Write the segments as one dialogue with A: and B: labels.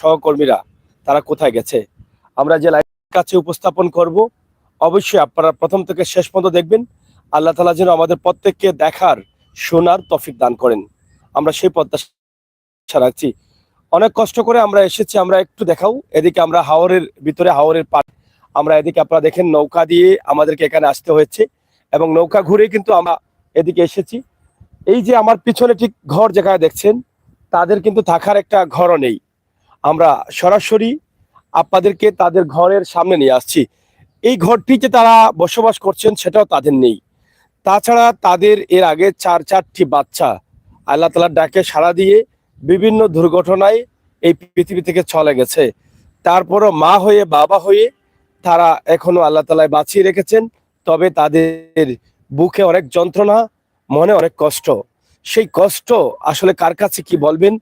A: সহকর্মীরা তারা কোথায় গেছে। আমরা যে লাইভের কাছে উপস্থাপন করব, অবশ্যই আপনারা প্রথম থেকে শেষ পর্যন্ত দেখবেন। আল্লাহ তাআলা যেন আমাদের প্রত্যেককে দেখার শোনার তৌফিক দান করেন, আমরা সেই প্রত্যাশা রাখছি। অনেক কষ্ট করে আমরা এসেছি, আমরা একটু দেখাও এদিকে। আমরা হাওরের ভিতরে, হাওরের পাড়, আমরা এদিকে আপনারা দেখেন নৌকা দিয়ে আমাদেরকে এখানে আসতে হয়েছে এবং নৌকা ঘুরে কিন্তু আমরা এদিকে এসেছি। এই যে আমার পিছনে ঠিক ঘর যেখানে দেখছেন, তাদের কিন্তু থাকার একটা ঘরও নেই। আমরা সরাসরি আপনাদেরকে তাদের ঘরের সামনে নিয়ে আসছি। এই ঘরটিতে তারা বসবাস করছেন সেটাও তাদের নেই। তাছাড়া তাদের এর আগে চারটি বাচ্চা আল্লাহ তাআলার ডাকে সাড়া দিয়ে বিভিন্ন দুর্ঘটনায় এই পৃথিবী থেকে চলে গেছে। তারপরও মা হয়ে, বাবা হয়ে তারা এখনো আল্লাহ তাআলা বাঁচিয়ে রেখেছেন। তবে তাদের বুকে অনেক যন্ত্রণা, মনে অনেক কষ্ট। সেই কষ্ট আসলে কার কাছে কি বলবেন,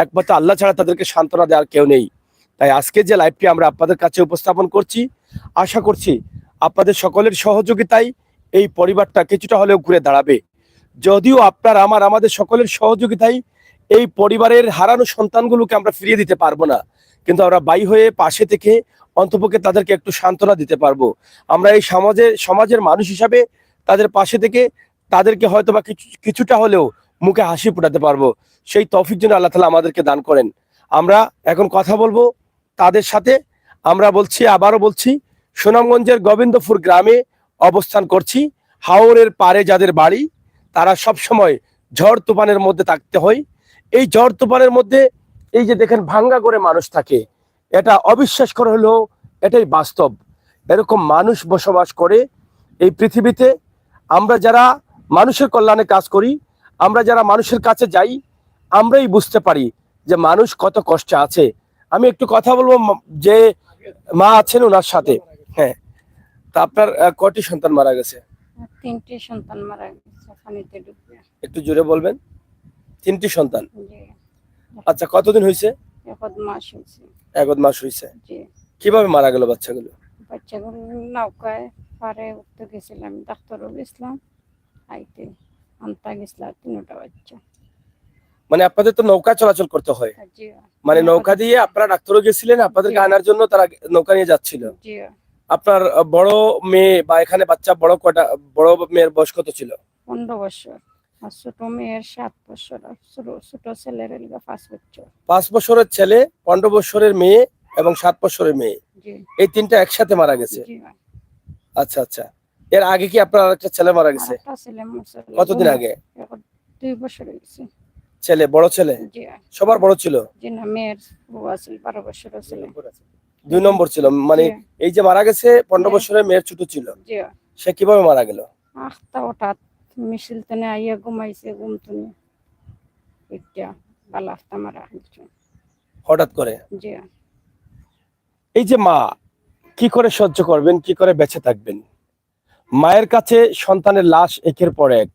A: একমাত্র আল্লাহ ছাড়া তাদেরকে সান্ত্বনা দেওয়ার কেউ নেই। তাই আজকে যে লাইভটি আমরা আপনাদের কাছে উপস্থাপন করছি, আশা করছি আপনাদের সকলের সহযোগিতায় এই পরিবারটা কিছুটা হলেও ঘুরে দাঁড়াবে। যদিও আমাদের সকলের সহযোগিতায় এই পরিবারের হারানো সন্তানগুলোকে আমরা ফিরিয়ে দিতে পারবো না, কিন্তু আমরা বাই হয়ে পাশে থেকে অন্তপক্ষে তাদেরকে একটু সান্ত্বনা দিতে পারবো। আমরা এই সমাজের মানুষ হিসাবে তাদের পাশে থেকে তাদেরকে হয়তো বা কিছুটা হলেও মুখে হাসি ফোটাতে পারবো। সেই তৌফিক যেন আল্লাহ তাআলা আমাদেরকে দান করেন। আমরা এখন কথা বলবো তাদের সাথে। আমরা আবারও বলছি, সুনামগঞ্জের গোবিন্দপুর গ্রামে অবস্থান করছি। হাওরের পারে যাদের বাড়ি, তারা সব সময় ঝড় তুফানের মধ্যে থাকতে হয়। এই ঝড় তুফানের মধ্যে এই যে দেখেন ভাঙ্গা করে মানুষ থাকে, এটা অবিশ্বাস করা হলেও এটাই বাস্তব। এরকম মানুষ বসবাস করে এই পৃথিবীতে। আমরা যারা মানুষের কল্যাণে কাজ করি, আমরা যারা মানুষের কাছে যাই, আমরাই বুঝতে পারি যে মানুষ কত কষ্টে আছে। আমি একটু কথা বলবো যে মা আছেন ওনার সাথে। হ্যাঁ, তা আপনার কয়টি সন্তান মারা গেছে?
B: 3টি সন্তান মারা গেছে পানিতে ডুবে।
A: একটু জোরে বলবেন। 3টি সন্তান।
B: জি।
A: আচ্ছা, কতদিন হয়েছে?
B: 1 মাস হয়েছে।
A: 1 মাস হয়েছে।
B: জি।
A: কিভাবে মারা গেল বাচ্চাগুলো?
B: বাচ্চাগুলো নৌকায় পারে উঠতে গেছিলাম, ডাক্তারও গেছিলাম, আইতে আনতে গেছিলাম 3টা বাচ্চা।
A: মানে আপনাদের তো নৌকা চলাচল করতে হয়,
B: জি।
A: মানে নৌকা দিয়ে আপনারা ডাক্তারও গেছিলেন, আপনাদেরকে আনার জন্য তারা নৌকা নিয়ে যাচ্ছিল।
B: জি।
A: আপনার বড় মেয়ে বা এখানে বাচ্চা বড় কয়টা? বড় মেয়ের বয়স কত ছিল?
B: 15 বছর। আর ছোট মেয়ের 7 বছর। আর ছোট ছেলের 5 বছর।
A: 5 বছরের ছেলে, 15 বছরের মেয়ে এবং 7 বছরের মেয়ে,
B: জি।
A: এই 3টা একসাথে মারা গেছে।
B: জি।
A: আচ্ছা আচ্ছা, এর আগে কি আপনার একটা ছেলে মারা গেছে?
B: আরেকটা ছেলে মারা গেছে।
A: কতদিন আগে?
B: 2 বছর হয়েছে।
A: ছেলে, বড় ছেলে?
B: জি।
A: সবার বড় ছিল?
B: জি না, মেয়ের বউ ছিল 12 বছরের ছেলে।
A: 2 নম্বর ছিল, মানে এই যে মারা গেছে 15 বছরের মেয়ের ছোট ছিল।
B: জি।
A: সে কিভাবে মারা গেল?
B: আখতা হঠাৎ মিছিল তেনে আইয়া ঘুমাইছে, ঘুম তুনে একটা বালা আখতা মারা গেছে
A: হঠাৎ করে।
B: জি।
A: এই যে মা কি করে সহ্য করবেন, কি করে বেঁচে থাকবেন? মায়ের কাছে সন্তানের লাশ একের পর এক,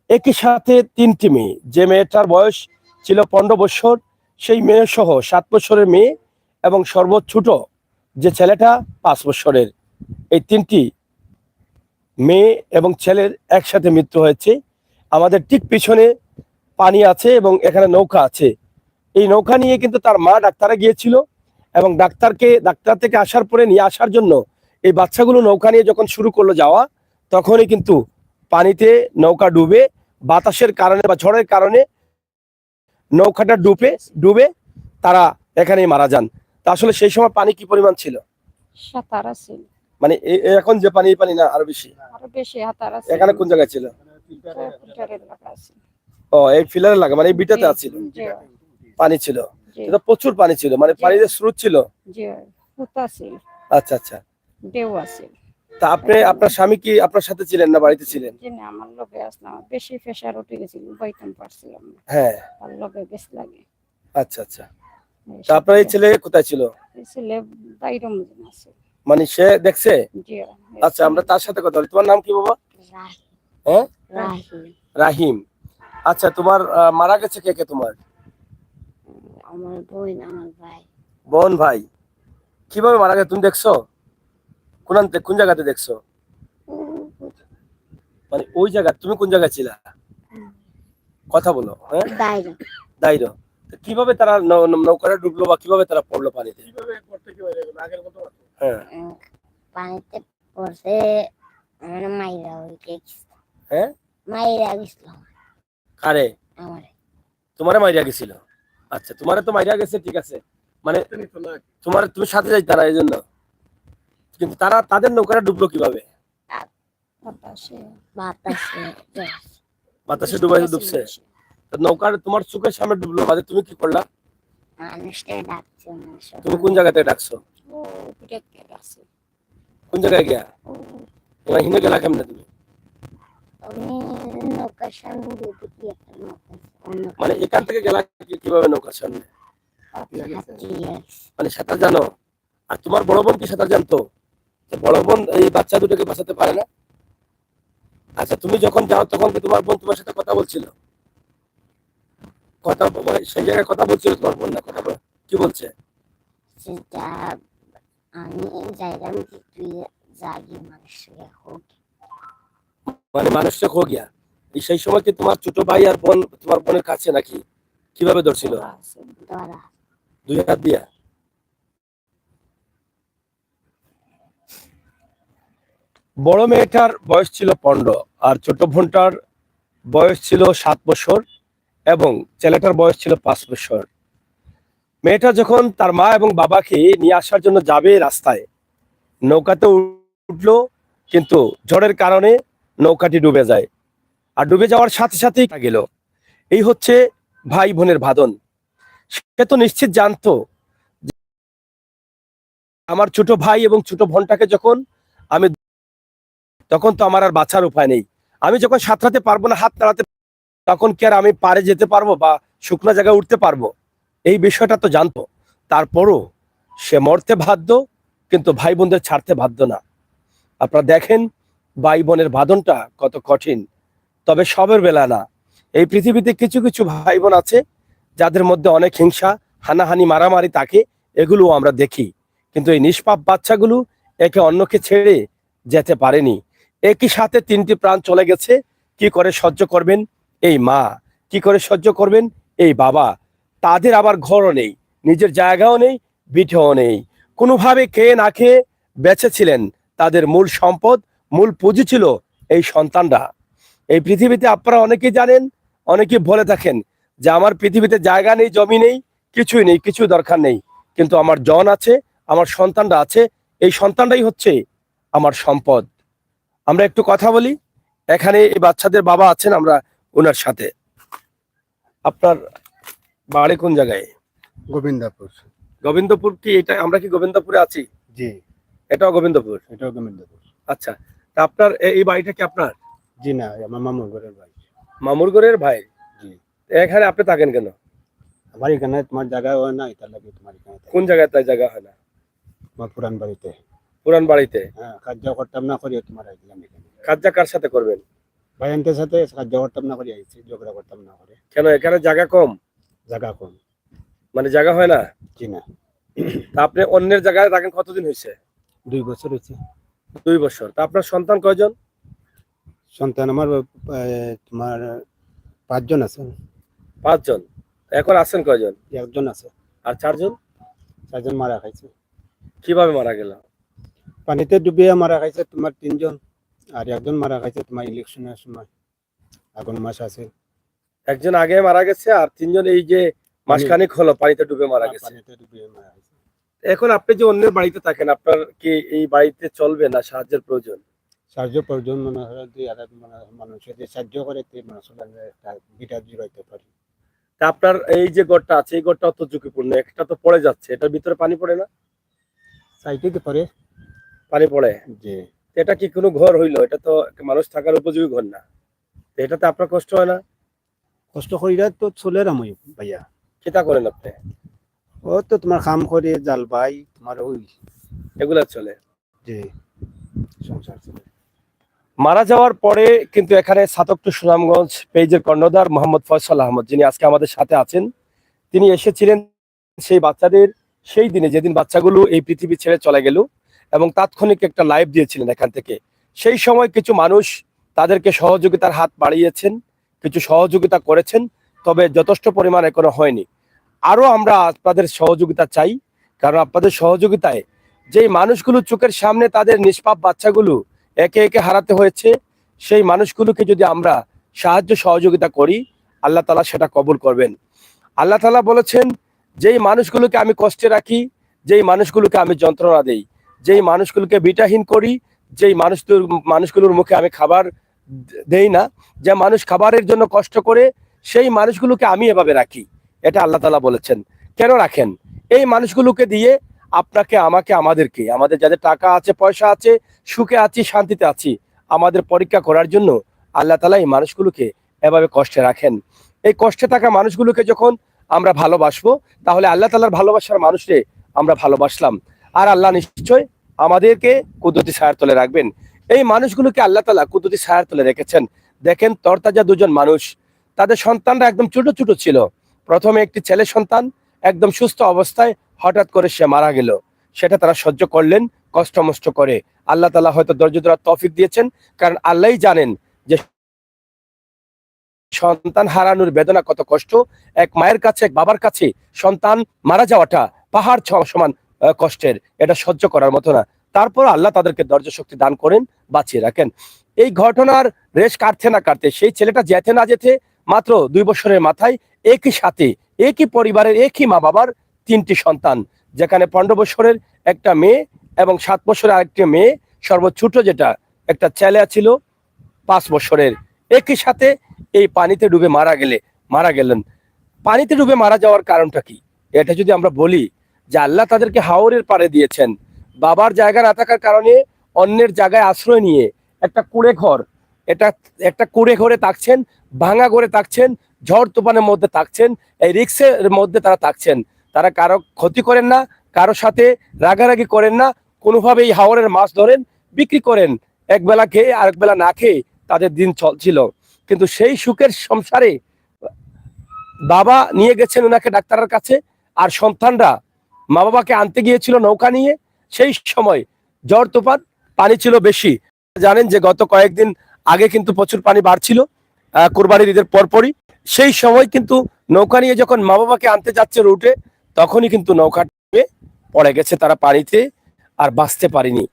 A: একই সাথে 3টি মেয়ে। যে মেয়েটার বয়স ছিল 15 বছর, সেই মেয়ে সহ 7 বছরের মেয়ে এবং সর্বছোট যে ছেলেটা 5 বছরের, এই 3টি মেয়ে এবং ছেলের একসাথে মৃত্যু হয়েছে। আমাদের ঠিক পিছনে পানি আছে এবং এখানে নৌকা আছে। এই নৌকা নিয়ে কিন্তু তার মা ডাক্তারে গিয়েছিল এবং ডাক্তার থেকে আসার পরে নিয়ে আসার জন্য এই বাচ্চাগুলো নৌকা নিয়ে যখন শুরু করলো যাওয়া, তখনই কিন্তু পানিতে নৌকা ডুবে, বাতাসের কারণে বা ঝড়ের কারণে নৌকাটা ডুবে তারা এখানেই মারা যান। তা আসলে সেই সময় পানি কি পরিমাণ ছিল?
B: সাঁতার আছে,
A: মানে এখন যে পানি, পানি না আরো বেশি?
B: আরো বেশি হাতার আছে।
A: এখানে কোন জায়গায় ছিল?
B: ফিল্টারের লাগা আছে।
A: ও, এই ফিলারে লাগা, মানে এই বিটাতে আছিল
B: জি।
A: পানি ছিল।
B: জি।
A: এটা প্রচুর পানি ছিল, মানে পানির স্রোত ছিল।
B: জি। ফুতা ছিল,
A: আচ্ছা আচ্ছা।
B: ঢেউ আছে।
A: তা আপনার স্বামী কি আপনার সাথে ছিলেন না বাড়িতে ছিলেন?
B: জি না, আমার লগে আসলাম, বেশি প্রেশার উঠে গেছিল, বাইতাম পারছিলাম না।
A: হ্যাঁ।
B: আর লগে বেশ লাগে।
A: আচ্ছা আচ্ছা। তা আপনার এই ছেলে কোথায় ছিল?
B: এই ছেলে বাইরে মধ্যে আছে।
A: মানে সে দেখছে?
B: জি।
A: আচ্ছা, আমরা তার সাথে কথা বলি। তোমার নাম কি বাবা? হ্যাঁ, রাহিম। আচ্ছা, তোমার মারা গেছে কে কে তোমার?
B: আমার বোন, আমার ভাই।
A: বোন, ভাই। কিভাবে মারা গেছে তুমি দেখছো? কোন জায়গাতে দেখছো? মানে ওই জায়গা, তুমি কোন জায়গায় ছিলা? কথা বলো। হ্যাঁ, দাইরো। কিভাবে তারা নৌকাটা ডুবলো বা কিভাবে তারা পড়লো পানিতে? হ্যাঁ
C: পানিতে পড়ছে আমার মাইরা ওইকে
A: হ্যাঁ
C: মাইরা গেছিল
A: কারে?
C: আমার
A: তোমারে মাইরা গেছিল? আচ্ছা তোমারে তো মাইরা গেছে, ঠিক আছে, মানে তুমি সাথে যাই তারা এই জন্য, কিন্তু তারা তাদের নৌকাটা ডুবলো কিভাবে?
B: বাতাসে
C: বাতাসে
A: বাতাসে ডুবাইছে, ডুবছে। তো নৌকার তোমার চোখের সামনে ডুবলো, বাদে তুমি কি করলা?
C: মানুষটা ডাকছে মানুষ
A: তুমি কোন জায়গাতে ডাকছো?
B: ও দেখতে গেছে
A: কোন জায়গায় গিয়া?
B: ও
A: এবার হিনে গেলা কেমনে তুমি?
C: আমি নৌকার সামনে দিয়ে দেখি একটা নৌকা অন্য
A: মানে এখান থেকে গেলা কিভাবে নৌকার সামনে? মানে সাঁতার জানো? আর তোমার বড় বোন কি সাঁতার জানতো? তো বড় বোন এই বাচ্চা দুটোকে বাঁচাতে পারে না? আচ্ছা তুমি যখন যাও তখন কি তোমার বোন তোমার সাথে কথা বলছিল? কথা সেই জায়গায় কথা বলছিল তোমার বোন, না কথা কি বলছে?
C: সেটা আমি যাইলাম কি তুই জাগি মানুষকে হোক
A: মানে মানুষটা খো গিয়া। সেই সময় কি তোমার ছোট ভাই আর বোন তোমার বোনের কাছে নাকি? কিভাবে ধরছিল?
B: ওরা আছে
C: ধরা
A: দুই হাত দিয়া? বড় মেয়েটার বয়স ছিল 15 আর ছোট বোনটার বয়স ছিল 7 বছর এবং ছেলেটার বয়স ছিল 5 বছর। মেয়েটা যখন তার মা এবং বাবাকে নিয়ে আসার জন্য যাবে রাস্তায়, নৌকাতে উঠলো, কিন্তু ঝড়ের কারণে নৌকাটি ডুবে যায়। আর ডুবে যাওয়ার সাথে সাথেই গেল। এই হচ্ছে ভাই বোনের বাঁধন। সে তো নিশ্চিত জানতো যে আমার ছোট ভাই এবং ছোট বোনটাকে যখন আমি, তখন তো আমার আর বাঁচার উপায় নেই। আমি যখন সাঁতরাতে পারবো না, হাত নাড়াতে, তখন কি আর আমি পারে যেতে পারবো বা শুকনো জায়গায় উঠতে পারবো? এই বিষয়টা তো জানতো। তারপরও সে মরতে বাধ্য, কিন্তু ভাই বোনদের ছাড়তে বাধ্য না। আপনারা দেখেন ভাই বোনের বাঁধনটা কত কঠিন। তবে সবের বেলা না। এই পৃথিবীতে কিছু কিছু ভাই বোন আছে যাদের মধ্যে অনেক হিংসা, হানাহানি, মারামারি থাকে, এগুলো আমরা দেখি। কিন্তু এই নিষ্পাপ বাচ্চাগুলো একে অন্যকে ছেড়ে যেতে পারেনি। একই সাথে 3টি প্রাণ চলে গেছে। কি করে সহ্য করবেন এই মা? কি করে সহ্য করবেন এই বাবা? তাদের আবার ঘরও নেই, নিজের জায়গাও নেই, ভিটেও নেই। কোনোভাবে খেয়ে না খেয়ে বেঁচেছিলেন। তাদের মূল সম্পদ, মূল পুঁজি ছিল এই সন্তানরা। এই পৃথিবীতে আপনারা অনেকেই জানেন, অনেকেই বলে থাকেন যে আমার পৃথিবীতে জায়গা নেই, জমি নেই, কিছুই নেই, কিছু দরকার নেই, কিন্তু আমার জন আছে, আমার সন্তানরা আছে। এই সন্তানরাই হচ্ছে আমার সম্পদ। আমরা একটু কথা বলি। এখানে এই বাচ্চাদের বাবা আছেন, আমরা ওনার সাথে। আপনার বাড়ি কোন জায়গায়?
D: গোবিন্দপুর।
A: গোবিন্দপুর কি এটা? আমরা কি গোবিন্দপুরে আছি?
D: জি,
A: এটাও গোবিন্দপুর?
D: এটাও গোবিন্দপুর।
A: আচ্ছা, তা আপনার এই বাড়িটা কি আপনার?
D: জি না, আমার মামুর ঘরের ভাই।
A: মামুরগড়ের ভাই?
D: জি।
A: এখানে আপনি থাকেন কেন?
D: আমার এখানে তোমার জায়গা হয় না, এটা লাগে তোমার এখানে থাকি।
A: কোন জায়গায় তাই জায়গা হয় না?
D: তোমার পুরান বাড়িতে।
A: পুরান বাড়িতে?
D: হ্যাঁ, কার্য করতাম না করি তোমার আইলাম এখানে।
A: কাজা কার সাথে করবেন?
D: ভাইয়ানদের সাথে কার্য করতাম না করি আইছি, ঝগড়া করতাম না করে।
A: কেন এখানে জায়গা কম?
D: জায়গা কম।
A: মানে জায়গা হয় না?
D: জি না,
A: তা আপনি অন্যের জায়গায় থাকেন কতদিন হয়েছে?
D: 2 বছর হয়েছে।
A: 2 বছর। তা আপনার সন্তান কয়জন?
D: সন্তান আমার তোমার 5 জন আছে।
A: 5 জন। এখন আছেন কয়জন?
D: 1 জন আছে।
A: আর 4 জন?
D: 4 জন মারা খাইছে।
A: কিভাবে মারা গেল?
D: পানিতে ডুবিয়ে মারা খাইছে তোমার 3 জন। আর 1 জন মারা খাইছে তোমার ইলেকশনের সময়, আগুন মাস আছে।
A: একজন আগে মারা গেছে আর 3 জন এই যে মাসখানেক হলো পানিতে ডুবে মারা গেছে।
D: পানিতে ডুবিয়ে মারা খাইছে।
A: এখন আপনি যে অন্যের বাড়িতে থাকেন, আপনার কি এই বাড়িতে চলবে না সাহায্যের প্রয়োজন?
D: সাহায্য প্রয়োজন মনে হয় যে আর মানুষের যে সাহায্য করে তে মানুষের একটা বিটা জুড়াইতে পারি।
A: তা আপনার এই যে ঘরটা আছে, এই ঘরটা তো ঝুঁকিপূর্ণ, একটা তো পড়ে যাচ্ছে, এটার ভিতরে পানি পড়ে না?
D: চাইতে কি পারে
A: পানি পড়ে?
D: যে
A: এটা কি কোনো ঘর হইলো? এটা তো মানুষ থাকার উপযোগী ঘর না। তো এটাতে আপনার কষ্ট হয় না?
D: কষ্ট করিরা তো চলে রামই ভাইয়া।
A: কিতা করেন আপনি?
D: ও তো তোমার কাম করে জাল ভাই তোমার ওই
A: এগুলা চলে?
D: যে সংসার চলে।
A: মারা যাওয়ার পরে কিন্তু এখানে ছাতক টু সুনামগঞ্জ পেজের কর্ণধার মোহাম্মদ ফয়সাল আহমদ, যিনি আজকে আমাদের সাথে আছেন, তিনি এসেছিলেন সেই বাচ্চাদের সেই দিনে যেদিন বাচ্চাগুলো এই পৃথিবী ছেড়ে চলে গেল, এবং তাৎক্ষণিক একটা লাইভ দিয়েছিলেন এখান থেকে। সেই সময় কিছু মানুষ তাদেরকে সহযোগিতার হাত বাড়িয়েছেন, কিছু সহযোগিতা করেছেন, তবে যথেষ্ট পরিমাণ এখনো হয়নি। আরো আমরা আপনাদের সহযোগিতা চাই, কারণ আপনাদের সহযোগিতায় যেই মানুষগুলো চোখের সামনে তাদের নিষ্পাপ বাচ্চাগুলো একে একে হারাতে হয়েছে, সেই মানুষগুলোকে যদি আমরা সাহায্য সহযোগিতা করি, আল্লাহ তাআলা সেটা কবুল করবেন। আল্লাহ তাআলা বলেছেন, যেই মানুষগুলোকে আমি কষ্টে রাখি, যেই মানুষগুলোকে আমি যন্ত্রণা দেই, যেই মানুষগুলোকে বিটাহীন করি, যেই মানুষগুলোর মুখে আমি খাবার দেই না, যে মানুষ খাবারের জন্য কষ্ট করে, সেই মানুষগুলোকে আমি এভাবে রাখি। এটা আল্লাহ তাআলা বলেছেন। কেন রাখেন? এই মানুষগুলোকে দিয়ে আপনাকে, আমাকে, আমাদেরকে, আমাদের যাদের টাকা আছে, পয়সা আছে, সুখে আছি, শান্তিতে আছি, আমাদের পরীক্ষা করার জন্য আল্লাহ তাআলা এই মানুষগুলোকে এভাবে কষ্টে রাখেন। এই কষ্টে থাকা মানুষগুলোকে যখন আমরা ভালোবাসবো, তাহলে আল্লাহ তাআলার ভালোবাসার মানুষকে আমরা ভালোবাসলাম, আর আল্লাহ নিশ্চয় আমাদেরকে কুদরতি ছায়ার তলে রাখবেন। এই মানুষগুলোকে আল্লাহ তাআলা কুদরতি ছায়ার তলে রেখেছেন। দেখেন, তরতাজা দুজন মানুষ, তাদের সন্তানরা একদম ছোট ছোট ছিল। প্রথমে একটি ছেলে সন্তান একদম সুস্থ অবস্থায় হঠাৎ করে সে মারা গেল। সেটা তারা সহ্য করলেন কষ্ট মষ্ট করে। আল্লাহ তাআলা হয়তো ধৈর্য ধরার তৌফিক দিয়েছেন, কারণ আল্লাহই জানেন যে সন্তান হারানোর বেদনা কত কষ্ট। এক মায়ের কাছে, এক বাবার কাছে সন্তান মারা যাওয়াটা পাহাড় সমান কষ্টের, এটা সহ্য করার মতো না। তারপর আল্লাহ তাদেরকে ধৈর্য শক্তি দান করেন, বাঁচিয়ে রাখেন। এই ঘটনার রেশ কাটতে না কাটতে সেই ছেলেটা যেতে না যেতে মাত্র 2 বছরের মাথায় একই সাথে, একই পরিবারের, একই মা বাবার 3টি সন্তান, যেখানে 15 বছরের একটা মেয়ে এবং 7 বছরের আরেকটি মেয়ে, সর্বছোট যেটা একটা ছেলে ছিল 5 বছরের, একই সাথে এই পানিতে ডুবে মারা গেলেন। পানিতে ডুবে মারা যাওয়ার কারণটা কি? এটা যদি আমরা বলি যে আল্লাহ তাদেরকে হাওরের পাড়ে দিয়েছেন, বাবার জায়গা না থাকার কারণে অন্যের জায়গায় আশ্রয় নিয়ে একটা কুঁড়ে ঘর, একটা কুঁড়ে ঘরে থাকছেন, ভাঙা ঘরে থাকছেন, ঝড় তুফানের মধ্যে থাকছেন, এই রিক্সের মধ্যে তারা থাকছেন। তারা কারো ক্ষতি করেন না, কারো সাথে রাগারাগি করেন না, কোনোভাবে এই হাওরের মাছ ধরেন, বিক্রি করেন, একবেলা খেয়ে আরেক বেলা না খেয়ে তাদের দিন চলছিল। কিন্তু সেই সুখের সংসারে বাবা নিয়ে গেছেন ওনাকে ডাক্তারের কাছে, আর সন্তানরা মা বাবাকে আনতে গিয়েছিল নৌকা নিয়ে। সেই সময় ঝড় তুফান, পানি ছিল বেশি। জানেন যে গত কয়েকদিন আগে কিন্তু প্রচুর পানি বাড়ছিল, কুরবানির ঈদের পরপরই। সেই সময় কিন্তু নৌকা নিয়ে যখন মা বাবাকে আনতে যাচ্ছে রুটে, তখনই কিন্তু নৌকা পড়ে গেছে তারা পানিতে, আর বাঁচতে পারেনি।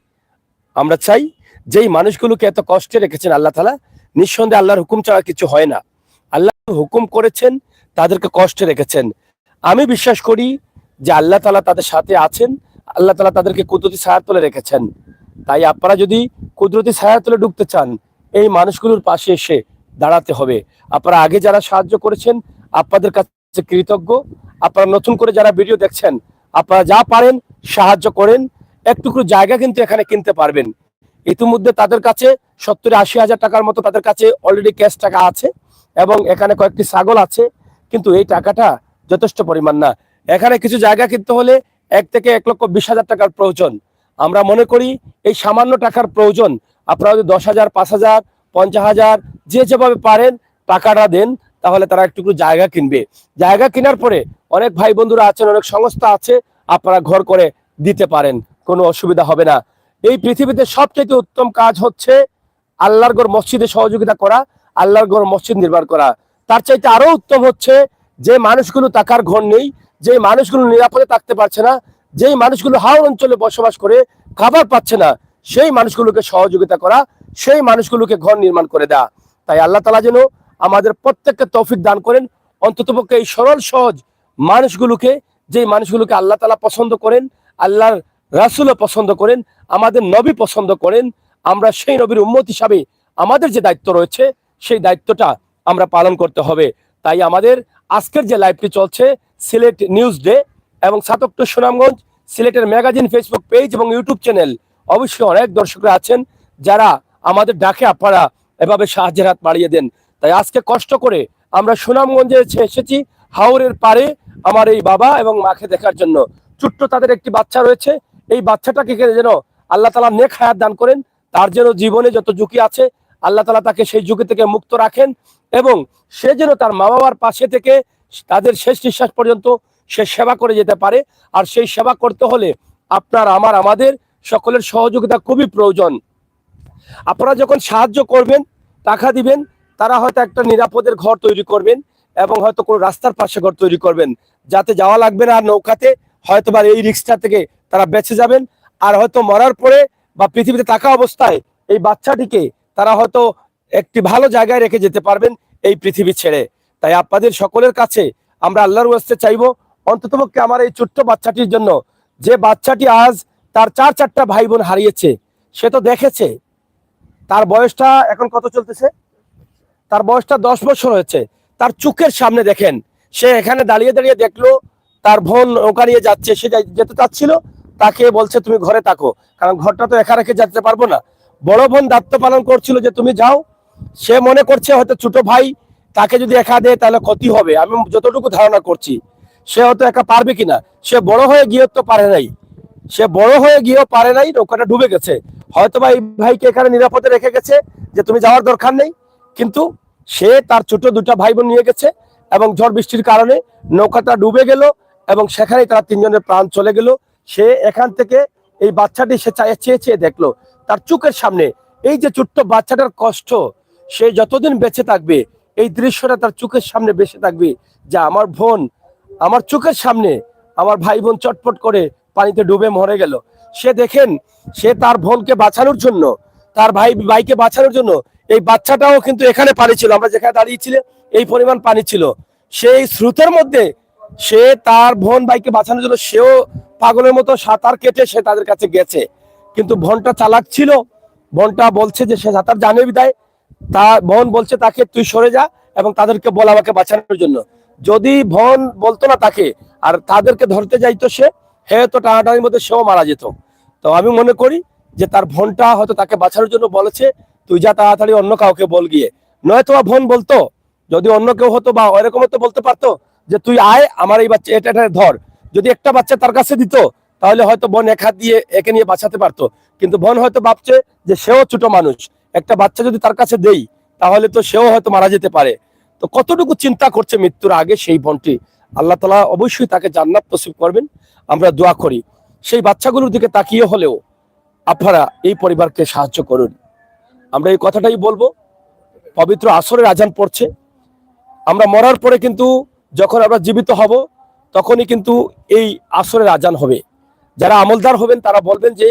A: আমরা চাই যেই মানুষগুলোকে এত কষ্টে রেখেছেন আল্লাহ তাআলা, নিঃসন্দেহে আল্লাহর হুকুম ছাড়া কিছু হয় না। আল্লাহ হুকুম করেছেন, তাদেরকে কষ্টে রেখেছেন। আমি বিশ্বাস করি যে আল্লাহ তাআলা তাদের সাথে আছেন, আল্লাহ তাআলা তাদেরকে কুদরতি ছায়ার তলে রেখেছেন। তাই আপনারা যদি কুদরতি ছায়ার তলে ঢুকতে চান, এই মানুষগুলোর পাশে এসে দাঁড়াতে হবে। আপনারা আগে যারা সাহায্য করেছেন, আপনাদের কাছে কৃতজ্ঞ। আপনারা নতুন করে যারা ভিডিও দেখছেন, আপনারা যা পারেন সাহায্য করেন। একটুকু জায়গা কিন্তু এখানে কিনতে পারবেন। ইতিমধ্যে তাদের কাছে 70-80 হাজার টাকার মতো তাদের কাছে অলরেডি ক্যাশ টাকা আছে, এবং এখানে কয়েকটি ছাগল আছে। কিন্তু এই টাকাটা যথেষ্ট পরিমাণ না। এখানে কিছু জায়গা কিনতে হলে 1 থেকে 1,20,000 টাকার প্রয়োজন। আমরা মনে করি এই সামান্য টাকার প্রয়োজন। আপনারা যদি 10,000, 5,000, 50,000 যে যেভাবে পারেন টাকাটা দেন, তাহলে তারা একটু জায়গা কিনবে। জায়গা কেনার পরে অনেক ভাই বন্ধুরা আছেন, অনেক সংস্থা আছে, আপনারা ঘর করে দিতে পারেন, কোনো অসুবিধা হবে না। এই পৃথিবীতে সবচেয়ে উত্তম কাজ হচ্ছে আল্লাহর ঘর মসজিদে সহযোগিতা করা, আল্লাহর ঘর মসজিদ নির্মাণ করা। তার চাইতে আরো উত্তম হচ্ছে যে মানুষগুলো থাকার ঘর নেই, যে মানুষগুলো নিরাপদে থাকতে পারছে না, যেই মানুষগুলো হাওর অঞ্চলে বসবাস করে খাবার পাচ্ছে না, সেই মানুষগুলোকে সহযোগিতা করা, সেই মানুষগুলোকে ঘর নির্মাণ করে দেয়া। তাই আল্লাহ তাআলা যেন আমাদের প্রত্যেককে তৌফিক দান করেন, অন্ততপক্ষে এই সরল সহজ মানুষগুলোকে, যেই মানুষগুলোকে আল্লাহ তাআলা পছন্দ করেন, আল্লাহর রাসূলও পছন্দ করেন, আমাদের নবী পছন্দ করেন। আমরা সেই নবীর উম্মত হিসাবে আমাদের যে দায়িত্ব রয়েছে, সেই দায়িত্বটা আমরা পালন করতে হবে। তাই আমাদের আজকের যে লাইভটি চলছে, সিলেট নিউজ ডে এবং 7 অক্টোবর সুনামগঞ্জ সিলেটের ম্যাগাজিন ফেসবুক পেজ এবং ইউটিউব চ্যানেল, অবশ্যই অনেক দর্শকরা আছেন যারা আমাদের ডাকে আপনারা এভাবে সাহায্যের হাত বাড়িয়ে দেন। তাই আজকে কষ্ট করে আমরা সুনামগঞ্জে এসেছি হাওরের পারে আমার এই বাবা এবং মাকে দেখার জন্য। ছোট্ট তাদের একটি বাচ্চা রয়েছে, এই বাচ্চাটাকে যেন আল্লাহ তাআলা নেক হায়াত দান করেন, তার যেন জীবনে যত ঝুঁকি আছে আল্লাহ তাআলা তাকে সেই ঝুঁকি থেকে মুক্ত রাখেন, এবং সে যেন তার মা বাবার পাশে থেকে তাদের শেষ নিঃশ্বাস পর্যন্ত সে সেবা করে যেতে পারে। আর সেই সেবা করতে হলে আপনার, আমাদের সকলের সহযোগিতা খুবই প্রয়োজন। আপনারা যখন সাহায্য করবেন, টাকা দিবেন, তারা হয়তো একটা নিরাপদের ঘর তৈরি করবেন, এবং হয়তো কোনো রাস্তার পাশে ঘর তৈরি করবেন, যাতে যাওয়া লাগবে না আর নৌকাতে, হয়তো বা এই রিস্কটা থেকে তারা বেঁচে যাবেন। আর হয়তো মরার পরে বা পৃথিবীতে থাকা অবস্থায় এই বাচ্চাটিকে তারা হয়তো একটি ভালো জায়গায় রেখে যেতে পারবেন এই পৃথিবী ছেড়ে। তাই আপনাদের সকলের কাছে আমরা আল্লাহর ওয়াস্তে চাইবো, অন্ততপক্ষে আমার এই ছোট্ট বাচ্চাটির জন্য, যে বাচ্চাটি আজ তার চারটা ভাই বোন হারিয়েছে, সে তো দেখেছে। তার বয়সটা এখন কত চলতেছে? তার বয়সটা 10 বছর হয়েছে। তার চোখের সামনে দেখেন, সে এখানে দাঁড়িয়ে দাঁড়িয়ে দেখলো তার বোন নৌকা নিয়ে যাচ্ছে, সে যেতে চাচ্ছিল, তাকে বলছে তুমি ঘরে থাকো, কারণ ঘরটা তো একা রেখে যেতে পারবো না। বড় বোন দায়িত্ব পালন করছিল যে তুমি যাও। সে মনে করছে হয়তো ছোট ভাই তাকে যদি একা দেয় তাহলে ক্ষতি হবে, আমি যতটুকু ধারণা করছি। সে হয়তো একা পারবে কিনা, সে বড় হয়ে গিয়ে তো পারে নাই, সে বড় হয়ে গিয়েও পারে নাই, নৌকাটা ডুবে গেছে। হয়তো বা এই ভাইকে এখানে নিরাপদে রেখে গেছে যে তুমি যাওয়ার দরকার নেই, কিন্তু সে তার ছোট দুটা ভাই বোন নিয়ে গেছে এবং ঝড় বৃষ্টির কারণে নৌকাটা ডুবে গেল এবং সেখানেই তারা তিনজনের প্রাণ চলে গেল। সে এখান থেকে এই বাচ্চাটি সে চেয়ে চেয়ে দেখলো তার চোখের সামনে এই যে ছোট্ট বাচ্চাটার কষ্ট, সে যতদিন বেঁচে থাকবে এই দৃশ্যটা তার চোখের সামনে বেঁচে থাকবে, যে আমার বোন আমার চোখের সামনে, আমার ভাই বোন চটপট করে পানিতে ডুবে মরে গেল। সে দেখেন, সে তার বোনকে বাঁচানোর জন্য, তার ভাইকে বাঁচানোর জন্য, এই বাচ্চাটাও কিন্তু এখানে পানি ছিল, আমরা যেখানে দাঁড়িয়েছিল এই পরিমাণ পানি ছিল, সেই স্রোতের মধ্যে সে তার বোন ভাইকে বাঁচানোর জন্য সেও পাগলের মতো সাঁতার কেটে সে তাদের কাছে গেছে। কিন্তু বোনটা চালাক ছিল, বোনটা বলছে যে সে সাঁতার জানে বিদায়, তার বোন বলছে তাকে তুই সরে যা এবং তাদেরকে বল আমাকে বাঁচানোর জন্য। যদি বোন বলতো না তাকে আর তাদেরকে ধরতে যাইতো সে, হয়তো টানাটানির মধ্যে সেও মারা যেত। তো আমি মনে করি যে তার বোনটা হয়তো তাকে বাঁচানোর জন্য বলেছে তুই যা তাড়াতাড়ি অন্য কাউকে বল গিয়ে, নয়তো বা বোন বলতো, যদি অন্য কেউ হতো বা ওইরকম হতো বলতে পারতো যে তুই আয় আমার এই বাচ্চা এটা ধর। যদি একটা বাচ্চা তার কাছে দিত তাহলে হয়তো বোন এক হাত দিয়ে একে নিয়ে বাঁচাতে পারতো, কিন্তু বোন হয়তো ভাবছে যে সেও ছোট মানুষ, একটা বাচ্চা যদি তার কাছে দেই তাহলে তো সেও হয়তো মারা যেতে পারে। তো কতটুকু চিন্তা করছে মৃত্যুর আগে সেই বোনটি। আল্লাহ তাআলা অবশ্যই তাকে জান্নাত নসিব করবেন, আমরা দোয়া করি। সেই বাচ্চাগুলোর দিকে তাকিয়ে হলেও আপনারা এই পরিবারকে সাহায্য করুন। আমরা এই কথাটাই বলবো। পবিত্র আসরের আজান পড়ছে, আমরা মরার পরে কিন্তু যখন আমরা জীবিত হব তখনই কিন্তু এই আসরের আজান হবে। যারা আমলদার হবেন তারা বলবেন যে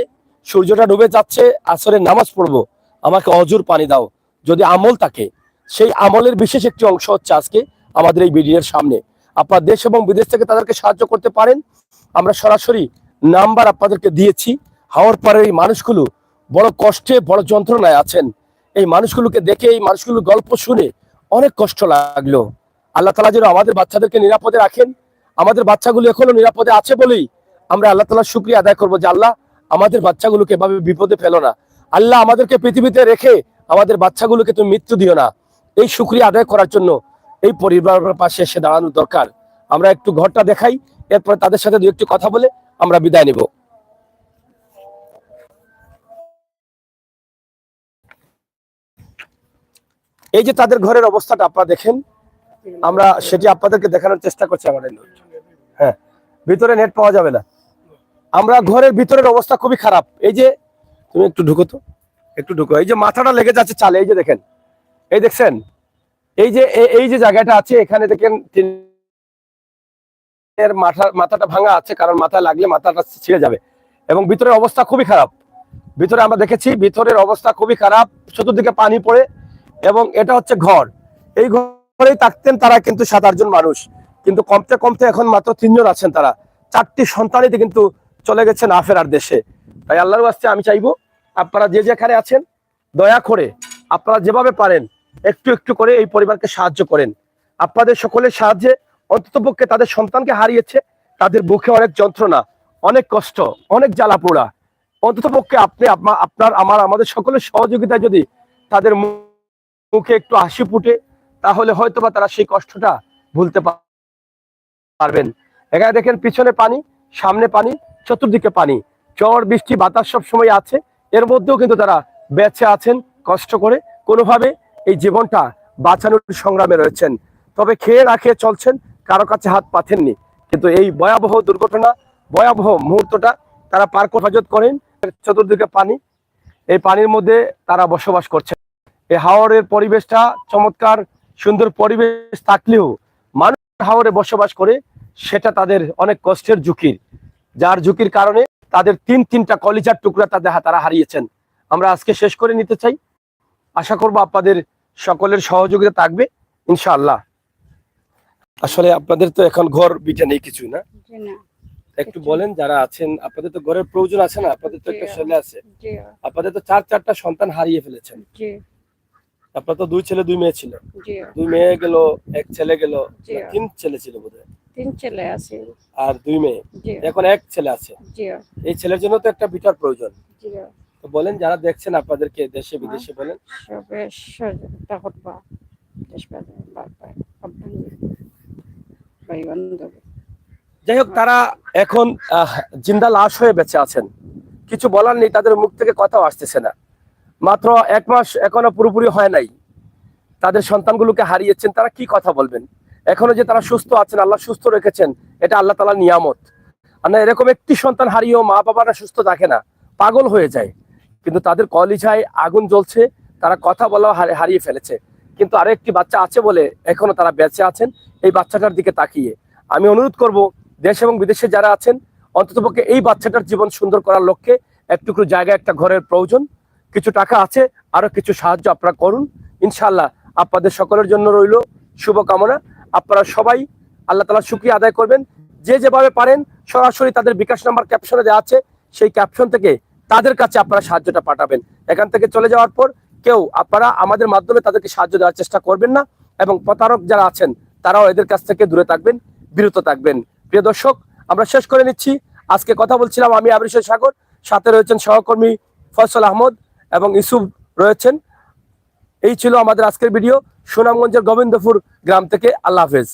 A: সূর্যটা ডুবে যাচ্ছে, আসরের নামাজ পড়বো, আমাকে অজুর পানি দাও। যদি আমল থাকে, সেই আমলের বিশেষ একটি অংশ হচ্ছে আজকে আমাদের এই ভিডিওর সামনে। আপনার দেশ এবং বিদেশ থেকে তাদেরকে সাহায্য করতে পারেন। আমরা সরাসরি নাম্বার আপনাদেরকে দিয়েছি। হওয়ার পরে এই মানুষগুলো বড় কষ্টে বড় যন্ত্রণায় আছেন। এই মানুষগুলোকে দেখে, এই মানুষগুলোর গল্প শুনে অনেক কষ্ট লাগলো। আল্লাহ তাআলা যেন আমাদের বাচ্চাদেরকে নিরাপদে রাখেন। আমাদের বাচ্চাগুলো এখনো নিরাপদে আছে বলেই আমরা আল্লাহ তাআলার শুকরিয়া আদায় করবো যে আল্লাহ আমাদের বাচ্চাগুলোকে এভাবে বিপদে ফেলো না। আল্লাহ আমাদেরকে পৃথিবীতে রেখে আমাদের বাচ্চাগুলোকে তুমি মৃত্যু দিও না। এই শুকরিয়া আদায় করার জন্য এই পরিবারের পাশে এসে দাঁড়ানো দরকার। আমরা একটু ঘরটা দেখাই, এরপর তাদের সাথে দু একটু কথা বলে আমরা বিদায় নেব। এই যে তাদের ঘরের অবস্থাটা আপনারা দেখেন, আমরা সেটি আপনাদেরকে দেখানোর চেষ্টা করছি। আমাদের হ্যাঁ, ভিতরে নেট পাওয়া যাবে না। আমরা ঘরের ভিতরের অবস্থা খুবই খারাপ। এই যে তুমি একটু ঢুকো তো, একটু ঢুকো। এই যে মাথাটা লেগে যাচ্ছে চালে, এই যে দেখেন, এই দেখছেন, এই যে জায়গাটা আছে এখানে দেখেন এর মাথাটা ভাঙা আছে, কারণ মাথা লাগলে মাথাটা ছিঁড়ে যাবে এবং ভিতরের অবস্থা খুবই খারাপ। ভিতরে আমরা দেখেছি ভিতরের অবস্থা খুবই খারাপ, চতুর্দিকে পানি পড়ে। এবং এটা হচ্ছে ঘর, এই ঘরেই থাকতেন তারা কিন্তু 7-8 জন মানুষ, কিন্তু কমতে কমতে এখন মাত্র 3 জন আছেন। তারা 4টি সন্তানিতে কিন্তু চলে গেছে না ফেরার দেশে। তাই আল্লাহর ওয়াস্তে আমি চাইবো আপনারা যে যেখানে আছেন দয়া করে আপনারা যেভাবে পারেন একটু একটু করে এই পরিবারকে সাহায্য করেন। আপনাদের সকলের সাহায্যে অন্ততপক্ষে তাদের সন্তানকে হারিয়েছে, তাদের বুকে অনেক যন্ত্রণা, অনেক কষ্ট, অনেক জ্বালা পোড়া। অন্ততপক্ষে আপনি আমাদের সকলের সহযোগিতায় যদি তাদের মুখে একটু হাসি ফুটে, তাহলে হয়তোবা তারা সেই কষ্টটা ভুলতে পারবেন। এখানে দেখেন পিছনে পানি, সামনে পানি, চতুর্দিকে পানি, ঝড় বৃষ্টি বাতাস সব সময় আছে। এর মধ্যেও কিন্তু তারা বেঁচে আছেন কষ্ট করে, কোনোভাবে এই জীবনটা বাঁচানোর সংগ্রামে রয়েছেন। তবে খেয়ে না খেয়ে চলছেন, কারো কাছে হাত পাতেননি। কিন্তু এই ভয়াবহ দুর্ঘটনা, ভয়াবহ মুহূর্তটা তারা পার হেফাজত করেন। চতুর্দিকে পানি, এই পানির মধ্যে তারা বসবাস করছেন। এই হাওরের পরিবেশটা চমৎকার সুন্দর পরিবেশ থাকলেও মানুষ হাওরে বসবাস করে, সেটা তাদের অনেক কষ্টের ঝুঁকির, যার ঝুঁকির কারণে তাদের তিনটা কলিজার টুকরা তারা হারিয়েছেন। আমরা আজকে শেষ করে নিতে চাই। আশা করব আপনাদের সকলের সহযোগিতা থাকবে ইনশাআল্লাহ। আসলে আপনাদের তো এখন ঘর বিটা নেই কিছু না,
B: জি না।
A: একটু বলেন যারা আছেন, আপনাদের তো ঘরের প্রয়োজন আছে না, আপনাদের তো একটা ছেলে আছে,
B: জি
A: আপনাদের তো চারটা সন্তান হারিয়ে ফেলেছেন।
B: জি
A: আপনার তো 2 ছেলে 2 মেয়ে ছিল,
B: জি
A: 2 মেয়ে গেল, 1 ছেলে গেল,
B: জি।
A: 3 ছেলে ছিল বোধহয়,
B: 3 ছেলে আছে।
A: আর 2 মেয়ে,
B: জি
A: এখন 1 ছেলে আছে।
B: জি
A: এই ছেলের জন্য তো একটা বিটার প্রয়োজন।
B: জি।
A: তো বলেন যারা দেখছেন আপনাদেরকে দেশে বিদেশে, বলেন
B: সবে সহযোগিতা করবা, দেশ বারবার ভাই বান্ধব।
A: যাই হোক, তারা এখন জিন্দা লাশ হয়ে বেঁচে আছেন, কিছু বলার নেই, তাদের মুখ থেকে কথাও আসতেছে না। মাত্র 1 মাস এখনো পুরোপুরি হয় নাই, তাদের সন্তানগুলোকে হারিয়েছেন, তারা কি কথা বলবেন? এখনো যে তারা সুস্থ আছেন, আল্লাহ সুস্থ রেখেছেন, এটা আল্লাহ তাআলার নিয়ামত। আর না এরকম একটি সন্তান হারিয়েও মা বাবারা সুস্থ থাকে না, পাগল হয়ে যায়। কিন্তু তাদের কলিজায় আগুন জ্বলছে, তারা কথা বলাও হারিয়ে ফেলেছে। কিন্তু আরো একটি বাচ্চা আছে বলে এখনো তারা বেঁচে আছেন। এই বাচ্চাটার দিকে তাকিয়ে আমি অনুরোধ করব, দেশ এবং বিদেশে যারা আছেন, অন্ততপক্ষে এই বাচ্চাটার জীবন সুন্দর করার লক্ষ্যে একটুকু জায়গা, একটা ঘরের প্রয়োজন, কিছু টাকা আছে, আরো কিছু সাহায্য আপনারা করুন। ইনশাআল্লাহ আপনাদের সকলের জন্য রইল শুভকামনা। আপনারা সবাই আল্লাহ তাআলার শুকরিয়া আদায় করবেন। যে যেভাবে পারেন সরাসরি তাদের বিকাশ নাম্বার ক্যাপশনে দেওয়া আছে, সেই ক্যাপশন থেকে তাদের কাছে আপনারা সাহায্যটা পাঠাবেন। এখান থেকে চলে যাওয়ার পর কেউ আপনারা আমাদের মাধ্যমে তাদেরকে সাহায্য দেওয়ার চেষ্টা করবেন না, এবং প্রতারক যারা আছেন তারাও এদের কাছ থেকে দূরে থাকবেন, বিরত থাকবেন। প্রিয় দর্শক, আমরা শেষ করে নিচ্ছি। আজকে কথা বলছিলাম আমি আবরিশ সাগর, সাথে রয়েছেন সহকর্মী ফয়সাল আহমদ এবং ইউসুফ রয়েছেন। এই ছিল আমাদের আজকের ভিডিও সুনামগঞ্জের গোবিন্দপুর গ্রাম থেকে। আল্লাহ হাফেজ।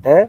A: হ্যাঁ।